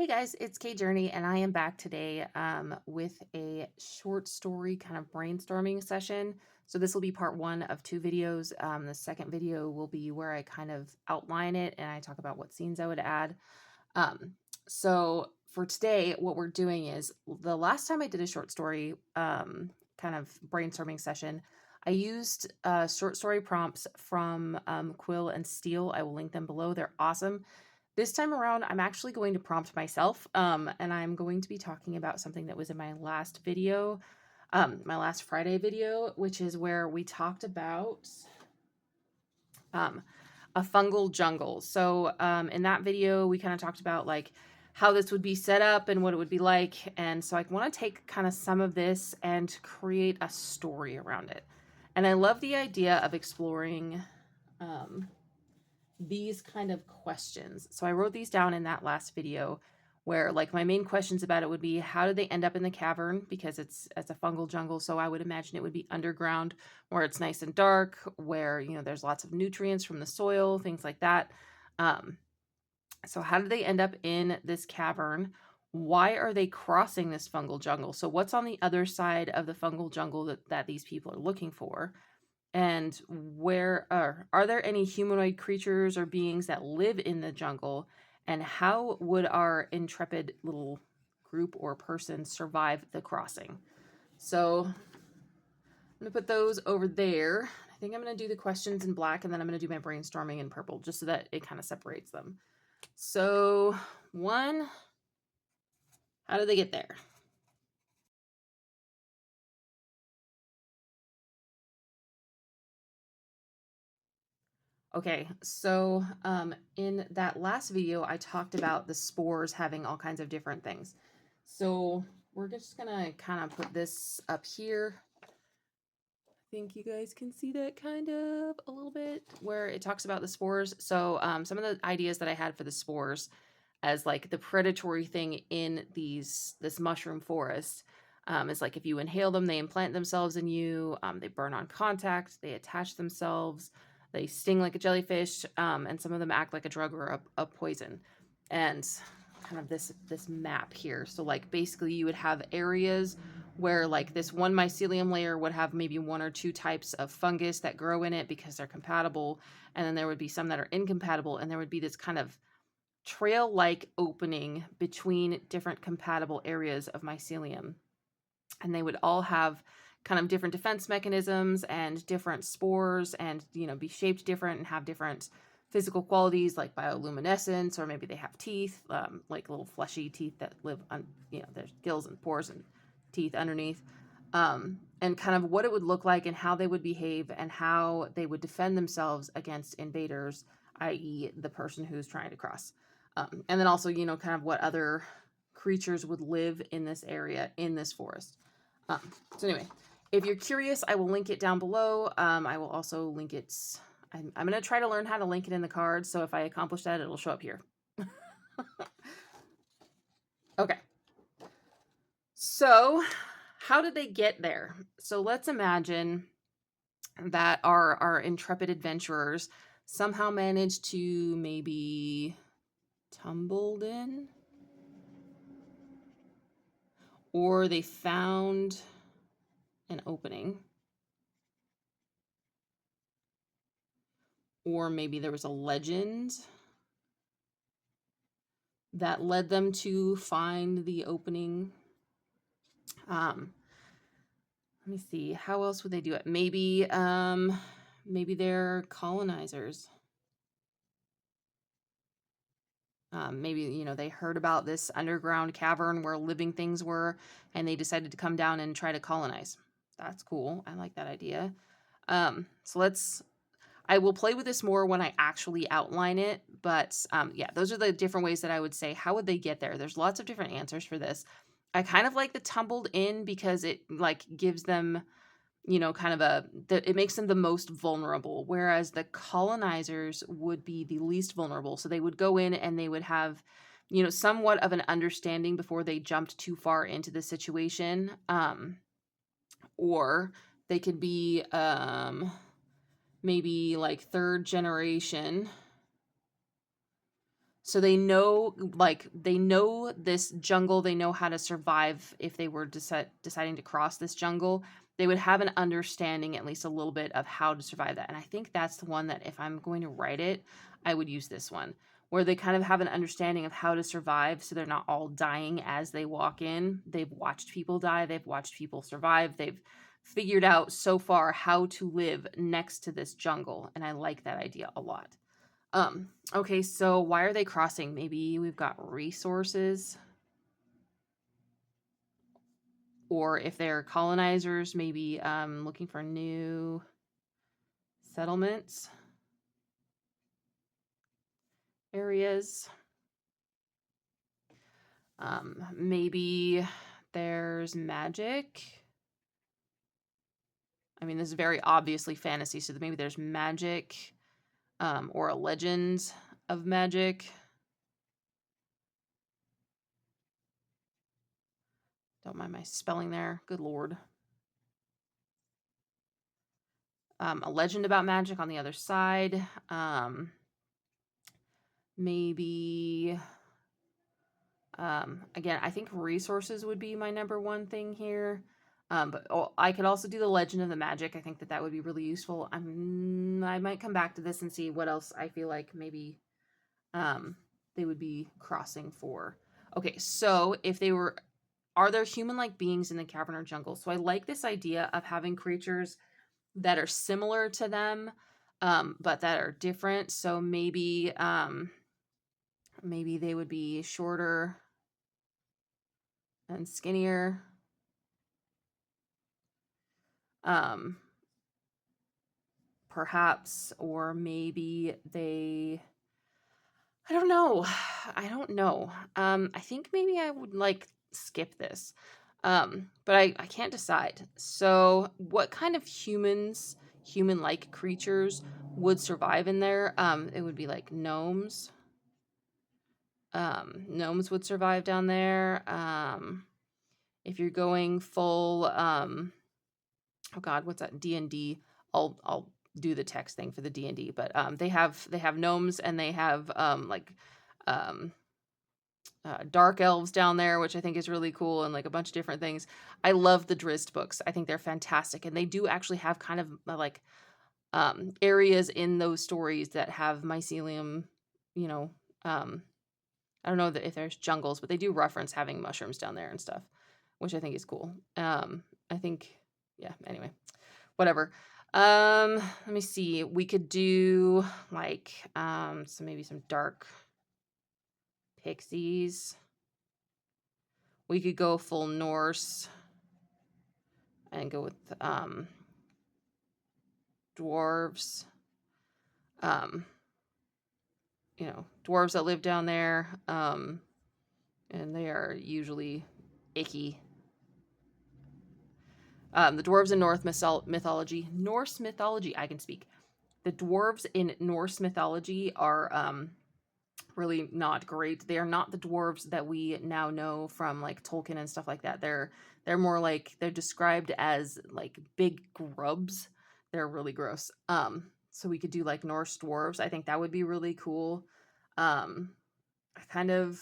Hey guys, it's Kay Journey, and I am back today with a short story kind of brainstorming session. So this will be part one of two videos. The second video will be where I kind of outline it and I talk about what scenes I would add. Um, so for today, what we're doing is the last time I did a short story kind of brainstorming session, I used short story prompts from Quill and Steel. I will link them below. They're awesome. This time around, I'm actually going to prompt myself, and I'm going to be talking about something that was in my last video, my last Friday video, which is where we talked about um, a fungal jungle. So in that video, we kind of talked about like how this would be set up and what it would be like. And so I want to take kind of some of this and create a story around it. And I love the idea of exploring these kind of questions. So I wrote these down in that last video where like my main questions about it would be how did they end up in the cavern, because it's a fungal jungle, so I would imagine it would be underground where it's nice and dark, where there's lots of nutrients from the soil, things like that. So how did they end up in this cavern? Why are they crossing this fungal jungle? So what's on the other side of the fungal jungle that these people are looking for? And where are there any humanoid creatures or beings that live in the jungle? And how would our intrepid little group or person survive the crossing? So I'm going to put those over there. I think I'm going to do the questions in black, and then I'm going to do my brainstorming in purple, just so that it kind of separates them. So, one, how did they get there? Okay, so in that last video, I talked about the spores having all kinds of different things. So we're just gonna kind of put this up here. I think you guys can see that kind of a little bit where it talks about the spores. So some of the ideas that I had for the spores as like the predatory thing in this mushroom forest is like if you inhale them, they implant themselves in you. They burn on contact. They attach themselves. They sting like a jellyfish, and some of them act like a drug or a poison. And kind of this map here. So like basically you would have areas where like this one mycelium layer would have maybe one or two types of fungus that grow in it because they're compatible, and then there would be some that are incompatible, and there would be this kind of trail-like opening between different compatible areas of mycelium. And they would all have kind of different defense mechanisms and different spores, and be shaped different and have different physical qualities like bioluminescence, or maybe they have teeth, like little fleshy teeth that live on, there's gills and pores and teeth underneath. And kind of what it would look like and how they would behave and how they would defend themselves against invaders, i.e. the person who's trying to cross. And then also, kind of what other creatures would live in this area, in this forest. So anyway, if you're curious, I will link it down below. I will also link it. I'm going to try to learn how to link it in the cards. So if I accomplish that, it'll show up here. Okay. So how did they get there? So let's imagine that our intrepid adventurers somehow managed to maybe tumbled in, or they found an opening, or maybe there was a legend that led them to find the opening. Let me see, how else would they do it? Maybe they're colonizers. Maybe they heard about this underground cavern where living things were, and they decided to come down and try to colonize. That's cool. I like that idea. So I will play with this more when I actually outline it, but yeah, those are the different ways that I would say, how would they get there? There's lots of different answers for this. I kind of like the tumbled in because it like gives them, kind of it makes them the most vulnerable, whereas the colonizers would be the least vulnerable. So they would go in and they would have, somewhat of an understanding before they jumped too far into the situation. Or they could be, maybe like third generation So they know, like, they know this jungle. They know how to survive if they were deciding to cross this jungle. They would have an understanding, at least a little bit, of how to survive that. And I think that's the one that if I'm going to write it, I would use this one, where they kind of have an understanding of how to survive so they're not all dying as they walk in. They've watched people die, they've watched people survive, they've figured out so far how to live next to this jungle. And I like that idea a lot. Okay, so why are they crossing? Maybe we've got resources. Or if they're colonizers, maybe looking for new settlements, areas. Maybe there's magic. I mean, this is very obviously fantasy, so maybe there's magic, or a legend of magic. Don't mind my spelling there. Good Lord. A legend about magic on the other side. Maybe, again, I think resources would be my number one thing here. But I could also do the legend of the magic. I think that would be really useful. I might come back to this and see what else I feel like maybe they would be crossing for. Okay, so if they were, are there human-like beings in the cavern or jungle? So I like this idea of having creatures that are similar to them, but that are different. So maybe maybe they would be shorter and skinnier. Perhaps, or maybe they, I don't know. I don't know. I think maybe I would like skip this. But I can't decide. So what kind of human-like creatures would survive in there? It would be like gnomes. Gnomes would survive down there. If you're going full, oh God, what's that? D&D. I'll do the text thing for the D&D, but they have gnomes, and they have like um dark elves down there, which I think is really cool, and like a bunch of different things. I love the Drizzt books. I think they're fantastic, and they do actually have kind of like areas in those stories that have mycelium, you know, I don't know if there's jungles, but they do reference having mushrooms down there and stuff, which I think is cool. I think, yeah, anyway, whatever. Let me see. We could do like so maybe some dark pixies. We could go full Norse and go with dwarves. You know, dwarves that live down there. And they are usually icky. The dwarves in Norse mythology, I can speak. The dwarves in Norse mythology are really not great. They are not the dwarves that we now know from like Tolkien and stuff like that. They're more like, they're described as like big grubs. They're really gross. So we could do like Norse dwarves. I think that would be really cool. I kind of,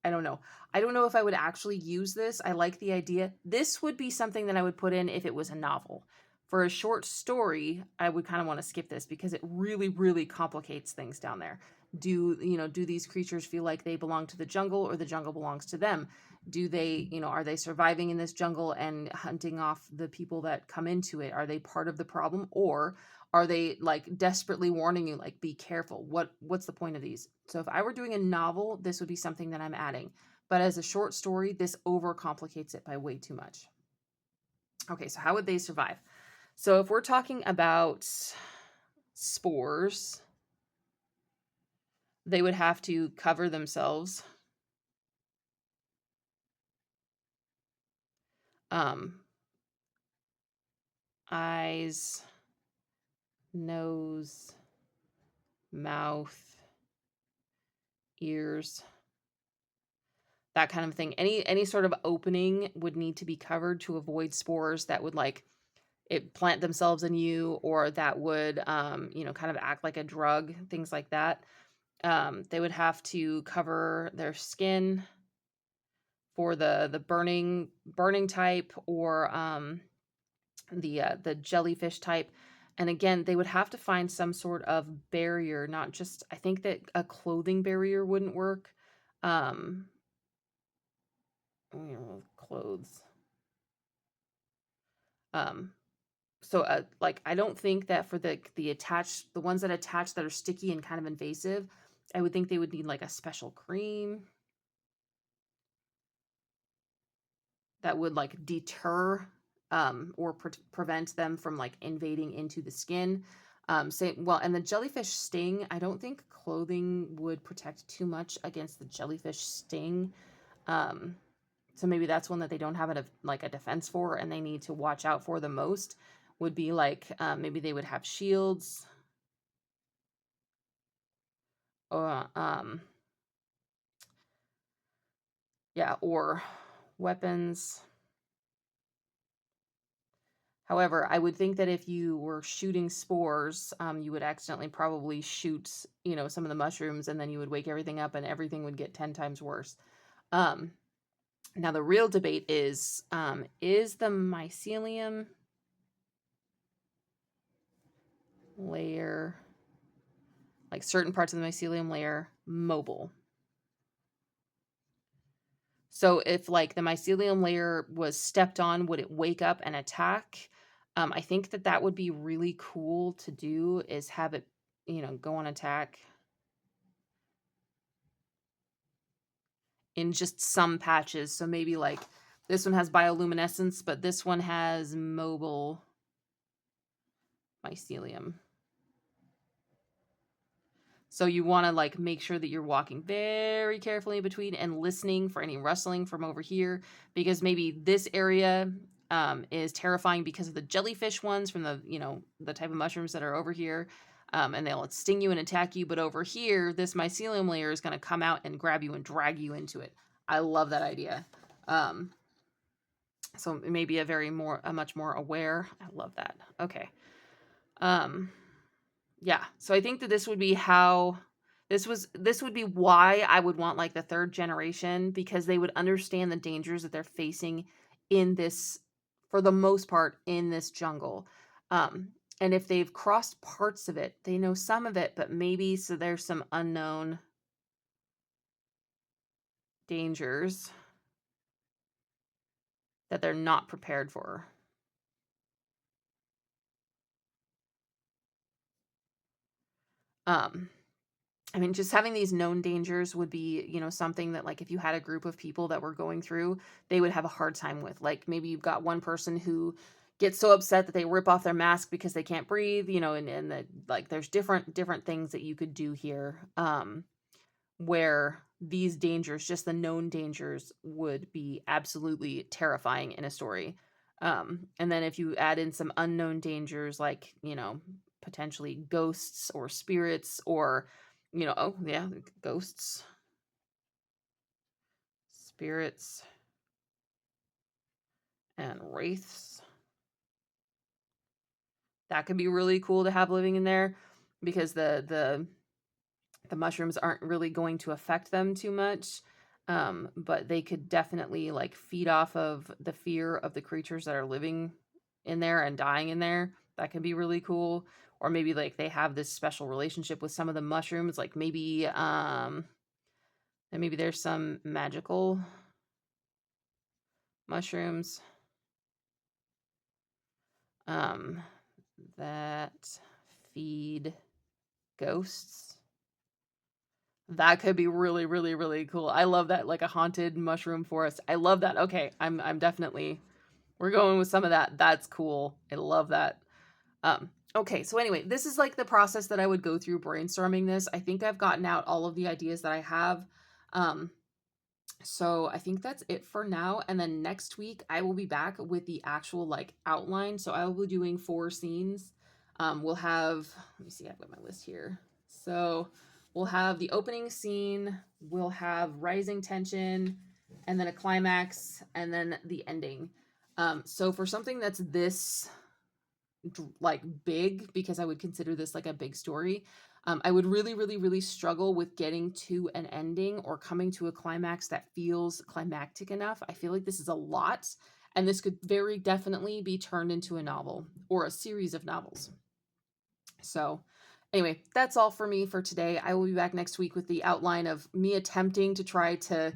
I don't know. I don't know if I would actually use this. I like the idea. This would be something that I would put in if it was a novel. For a short story, I would kind of want to skip this because it really, really complicates things down there. Do these creatures feel like they belong to the jungle, or the jungle belongs to them? Do they, are they surviving in this jungle and hunting off the people that come into it? Are they part of the problem, or are they like desperately warning you, like, be careful? What's the point of these? So if I were doing a novel, this would be something that I'm adding. But as a short story, this overcomplicates it by way too much. Okay, so how would they survive? So if we're talking about spores, they would have to cover themselves. Eyes, nose, mouth, ears, that kind of thing. Any sort of opening would need to be covered to avoid spores that would like it plant themselves in you, or that would kind of act like a drug, things like that. They would have to cover their skin for the burning type, or the jellyfish type. And again, they would have to find some sort of barrier, not just, I think that a clothing barrier wouldn't work. Um, clothes. Um, so like, I don't think that for the ones that attach that are sticky and kind of invasive, I would think they would need like a special cream that would like deter or prevent them from like invading into the skin. And the jellyfish sting, I don't think clothing would protect too much against the jellyfish sting. Um, so maybe that's one that they don't have like a defense for, and they need to watch out for the most. Would be like maybe they would have shields, or yeah, or weapons. However, I would think that if you were shooting spores, you would accidentally probably shoot, some of the mushrooms, and then you would wake everything up, and everything would get 10 times worse. Um, Now, the real debate is the mycelium layer, like certain parts of the mycelium layer, mobile? So if like the mycelium layer was stepped on, would it wake up and attack? I think that would be really cool to do, is have it, go on attack in just some patches. So maybe like this one has bioluminescence, but this one has mobile mycelium. So you want to like make sure that you're walking very carefully between and listening for any rustling from over here, because maybe this area is terrifying because of the jellyfish ones from the type of mushrooms that are over here, and they'll sting you and attack you. But over here, this mycelium layer is going to come out and grab you and drag you into it. I love that idea. So maybe a much more aware. I love that. Okay. Yeah. So I think that this would be why I would want like the third generation, because they would understand the dangers that they're facing in this, for the most part, in this jungle. And if they've crossed parts of it, they know some of it, but maybe so there's some unknown dangers that they're not prepared for. I mean, just having these known dangers would be, something that like if you had a group of people that were going through, they would have a hard time with. Like maybe you've got one person who gets so upset that they rip off their mask because they can't breathe, and that like there's different things that you could do here, where these dangers, just the known dangers, would be absolutely terrifying in a story. And then if you add in some unknown dangers, like, potentially ghosts or spirits, or, oh yeah, ghosts, spirits, and wraiths. That could be really cool to have living in there, because the mushrooms aren't really going to affect them too much. But they could definitely like feed off of the fear of the creatures that are living in there and dying in there. That could be really cool. Or maybe like they have this special relationship with some of the mushrooms, like maybe and maybe there's some magical mushrooms um that feed ghosts. That could be really, really, really cool. I love that, like a haunted mushroom forest. I love that. Okay, I'm definitely, we're going with some of that. That's cool. I love that. Okay, so anyway, this is like the process that I would go through brainstorming this. I think I've gotten out all of the ideas that I have. Um, so I think that's it for now. And then next week I will be back with the actual like outline. So I will be doing 4 scenes. We'll have, let me see, I've got my list here. So we'll have the opening scene, we'll have rising tension, and then a climax, and then the ending. So for something that's this like big, because I would consider this like a big story, I would really, really, really struggle with getting to an ending or coming to a climax that feels climactic enough. I feel like this is a lot, and this could very definitely be turned into a novel or a series of novels. So, anyway, that's all for me for today. I will be back next week with the outline of me attempting to try to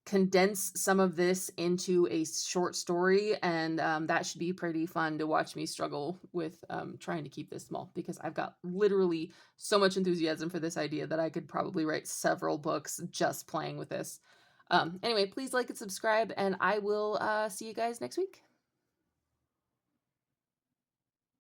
condense some of this into a short story, and that should be pretty fun to watch me struggle with trying to keep this small, because I've got literally so much enthusiasm for this idea that I could probably write several books just playing with this. Anyway, please like and subscribe, and I will see you guys next week.